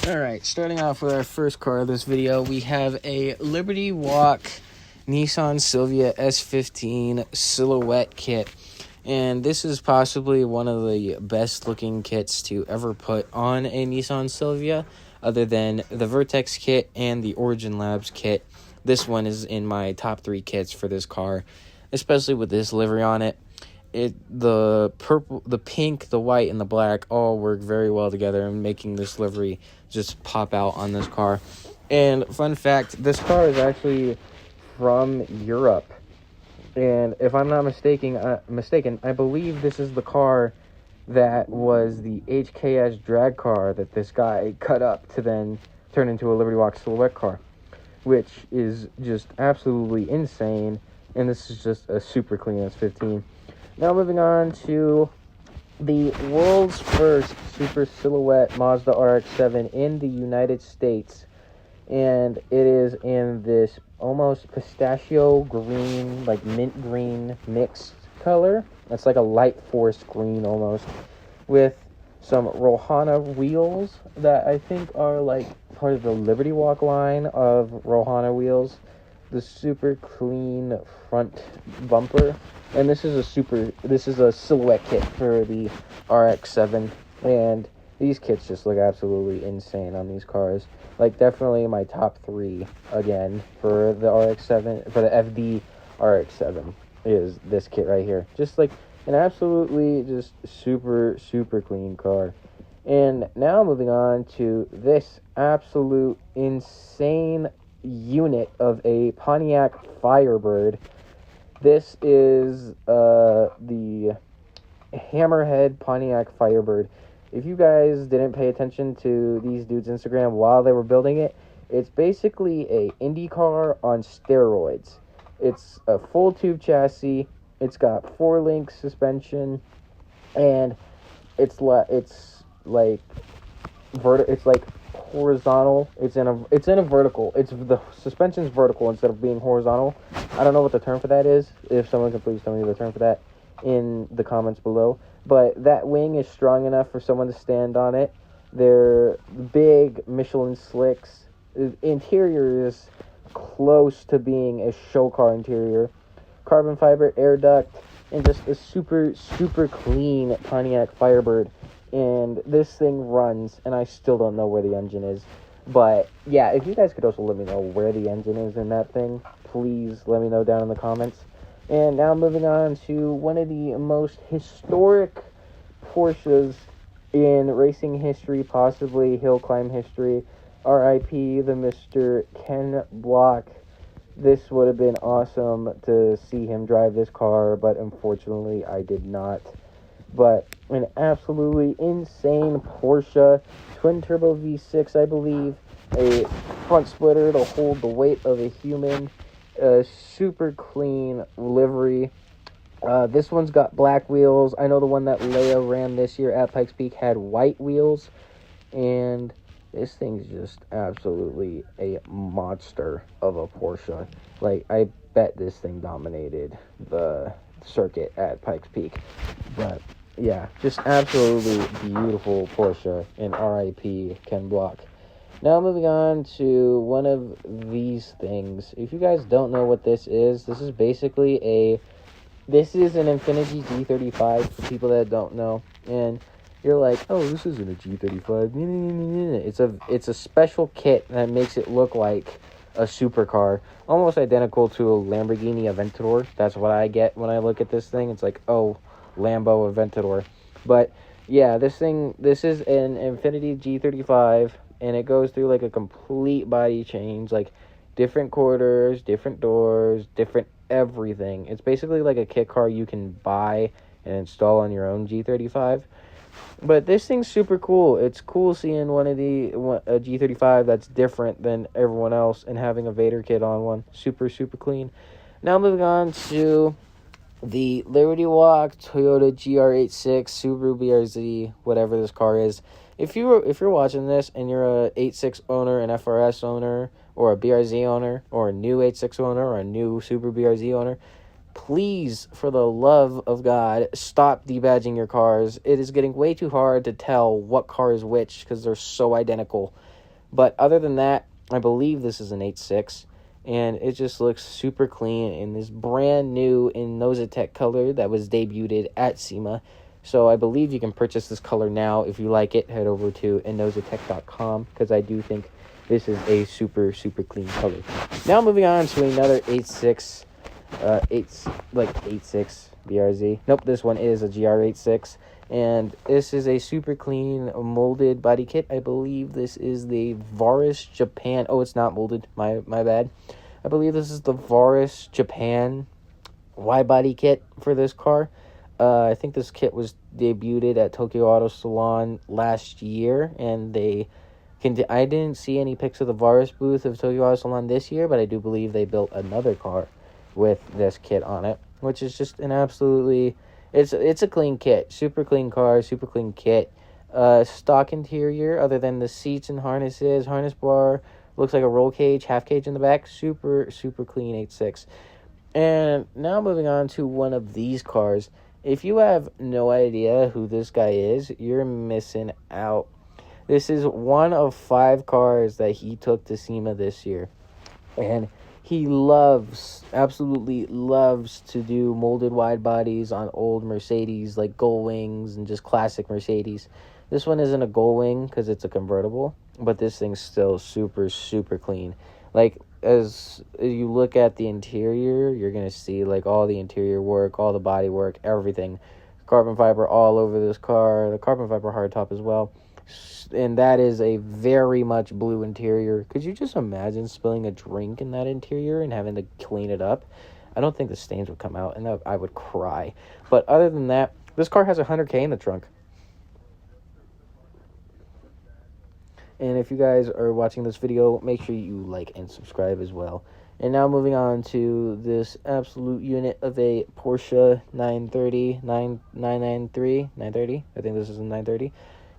Alright, starting off with our first car of this video, we have a Liberty Walk Nissan Silvia S15 Silhouette kit. And this is possibly one of the best looking kits to ever put on a Nissan Silvia, other than the Vertex kit and the Origin Labs kit. This one is in my top 3 kits for this car, especially with this livery on it. The purple, the pink, the white, and the black all work very well together and making this livery just pop out on this car. And fun fact, this car is actually from Europe. And if I'm not mistaken, I believe this is the car that was the HKS drag car that this guy cut up to then turn into a Liberty Walk Silhouette car, which is just absolutely insane. And this is just a super clean S15. Now moving on to the world's first super silhouette Mazda RX-7 in the United States. And it is in this almost pistachio green, like mint green mixed color. It's like a light forest green almost, with some Rohana wheels that I think are like part of the Liberty Walk line of Rohana wheels. The super clean front bumper. And this is a silhouette kit for the RX-7, and these kits just look absolutely insane on these cars. Like, definitely my top 3 again for the RX-7, for the FD RX-7 is this kit right here. Just like an absolutely just super clean car. And now moving on to this absolute insane unit of a Pontiac Firebird. This is the Hammerhead Pontiac Firebird. If you guys didn't pay attention to these dudes' Instagram while they were building it, it's basically a Indy car on steroids. It's a full tube chassis. It's got 4-link suspension, and it's like horizontal. It's in a vertical. The suspension's vertical instead of being horizontal. I don't know what the term for that is. If someone can please tell me the term for that in the comments below. But that wing is strong enough for someone to stand on it. They're big Michelin slicks. The interior is close to being a show car interior. Carbon fiber air duct, and just a super clean Pontiac Firebird. And this thing runs, and I still don't know where the engine is. But yeah, if you guys could also let me know where the engine is in that thing, please let me know down in the comments. And now moving on to one of the most historic Porsches in racing history, possibly hill climb history. R.I.P. the Mr. Ken Block. This would have been awesome to see him drive this car, but unfortunately I did not. But an absolutely insane Porsche, twin-turbo V6, I believe, a front splitter to hold the weight of a human, a super clean livery. This one's got black wheels. I know the one that Leia ran this year at Pikes Peak had white wheels, and this thing's just absolutely a monster of a Porsche. Like, I bet this thing dominated the circuit at Pikes Peak. But yeah, just absolutely beautiful Porsche, and RIP Ken Block. Now moving on to one of these things. If you guys don't know what this is basically this is an Infiniti G35 for people that don't know. And you're like, oh, this isn't a G35. It's a special kit that makes it look like a supercar, almost identical to a Lamborghini Aventador. That's what I get when I look at this thing. It's like, oh, Lambo Aventador. But yeah, this is an Infiniti G35, and it goes through like a complete body change, like different quarters, different doors, different everything. It's basically like a kit car you can buy and install on your own G35. But this thing's super cool. It's cool seeing a G35 that's different than everyone else and having a Vader kit on one. Super clean. Now moving on to the Liberty Walk Toyota GR86 Subaru BRZ, whatever this car is. If you're watching this and you're a 86 owner, an FRS owner, or a BRZ owner, or a new 86 owner, or a new Subaru BRZ owner, please, for the love of God, stop debadging your cars. It is getting way too hard to tell what car is which because they're so identical. But other than that, I believe this is an 8.6, and it just looks super clean in this brand new Innovatec color that was debuted at SEMA. So I believe you can purchase this color now. If you like it, head over to innovatec.com because I do think this is a super, super clean color. Now moving on to another 8.6, 8.6 BRZ. Nope, this one is a GR86. And this is a super clean molded body kit. I believe this is the Varis Japan. Oh, it's not molded. My bad. I believe this is the Varis Japan wide body kit for this car. I think this kit was debuted at Tokyo Auto Salon last year, and I didn't see any pics of the Varis booth of Tokyo Auto Salon this year, but I do believe they built another car with this kit on it, which is just an absolutely... It's a clean kit. Super clean car, super clean kit. Stock interior, other than the seats and harnesses, harness bar, looks like a roll cage, half cage in the back. Super, super clean 8.6. And now moving on to one of these cars. If you have no idea who this guy is, you're missing out. This is one of 5 cars that he took to SEMA this year. And he absolutely loves to do molded wide bodies on old Mercedes, like Gullwings and just classic Mercedes. This one isn't a Gullwing because it's a convertible, but this thing's still super, super clean. Like, as you look at the interior, you're going to see, like, all the interior work, all the body work, everything. Carbon fiber all over this car, the carbon fiber hardtop as well. And that is a very much blue interior. Could you just imagine spilling a drink in that interior and having to clean it up? I don't think the stains would come out, and I would cry. But other than that, this car has 100K in the trunk. And if you guys are watching this video, make sure you like and subscribe as well. And now moving on to this absolute unit of a Porsche 930. I think this is a 930.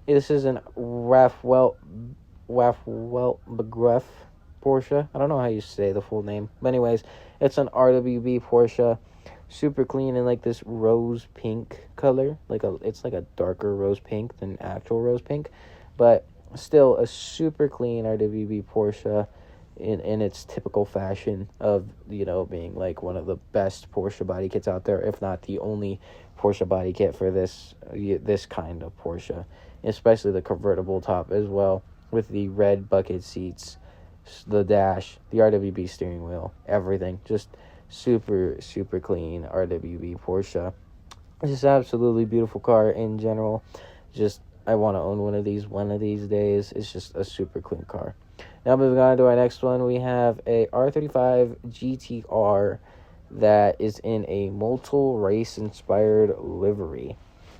This is an Rafael Begriff Porsche. I don't know how you say the full name. But anyways, it's an RWB Porsche. Super clean in like this rose pink color. It's like a darker rose pink than actual rose pink. But still a super clean RWB Porsche in its typical fashion of, being like one of the best Porsche body kits out there, if not the only Porsche body kit for this kind of Porsche. Especially the convertible top as well, with the red bucket seats, the dash, the RWB steering wheel, everything. Just super, super clean RWB Porsche. It's just absolutely beautiful car in general. I want to own one of these days. It's just a super clean car. Now moving on to our next one, we have a R35 GTR that is in a Motul race-inspired livery.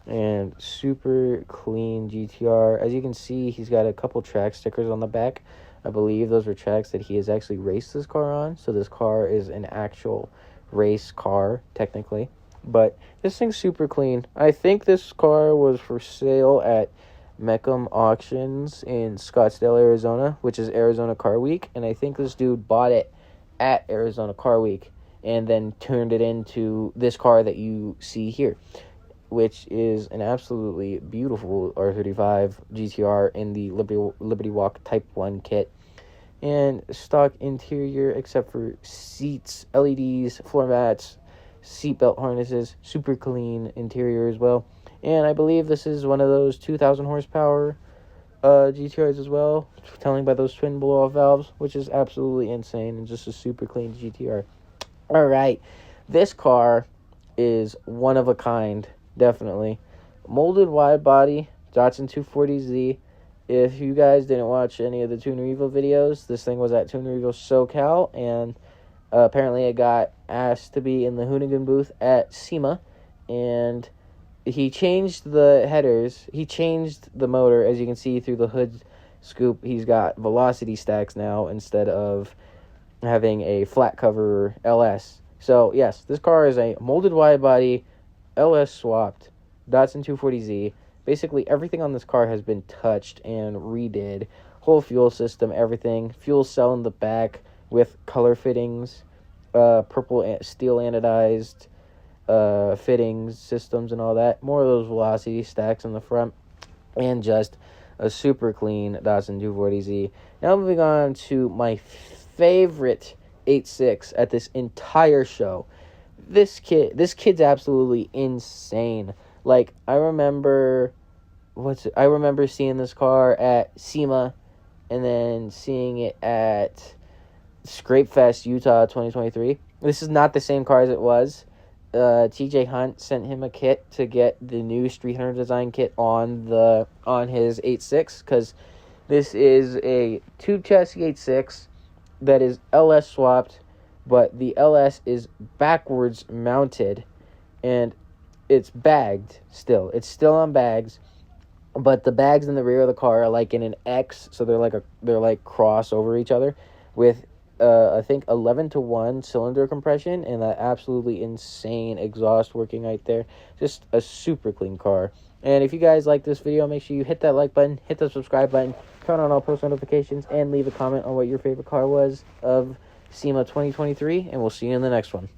And super clean GTR. As you can see, he's got a couple track stickers on the back. I believe those were tracks that he has actually raced this car on. So this car is an actual race car, technically. But this thing's super clean. I think this car was for sale at Mecum Auctions in Scottsdale, Arizona, which is Arizona Car Week. And I think this dude bought it at Arizona Car Week and then turned it into this car that you see here, which is an absolutely beautiful R35 GTR in the Liberty Walk Type 1 kit. And stock interior, except for seats, LEDs, floor mats, seatbelt harnesses, super clean interior as well. And I believe this is one of those 2,000 horsepower GTRs as well, telling by those twin blow-off valves, which is absolutely insane and just a super clean GTR. All right, this car is one of a kind. Definitely. Molded wide body, Datsun 240Z. If you guys didn't watch any of the Tuner Evo videos, this thing was at Tuner Evo SoCal, and apparently it got asked to be in the Hoonigan booth at SEMA, and he changed the headers. He changed the motor, as you can see through the hood scoop. He's got velocity stacks now instead of having a flat cover LS. So, yes, this car is a molded wide body, LS swapped, Datsun 240Z. Basically, everything on this car has been touched and redid. Whole fuel system, everything. Fuel cell in the back with color fittings. purple steel anodized fittings, systems, and all that. More of those velocity stacks in the front, and just a super clean Datsun 240Z. Now moving on to my favorite 8.6 at this entire show. This kid's absolutely insane. Like, I remember seeing this car at SEMA, and then seeing it at Scrapefest Utah 2023. This is not the same car as it was. TJ Hunt sent him a kit to get the new Street Hunter design kit on his 8.6, because this is a tube chassis 8.6 that is LS swapped, but the LS is backwards mounted, and it's bagged still. It's still on bags, but the bags in the rear of the car are like in an X, so they're like cross over each other with I think 11-to-1 cylinder compression and that absolutely insane exhaust working right there. Just a super clean car. And if you guys like this video, make sure you hit that like button, hit the subscribe button, turn on all post notifications, and leave a comment on what your favorite car was of SEMA 2023, and we'll see you in the next one.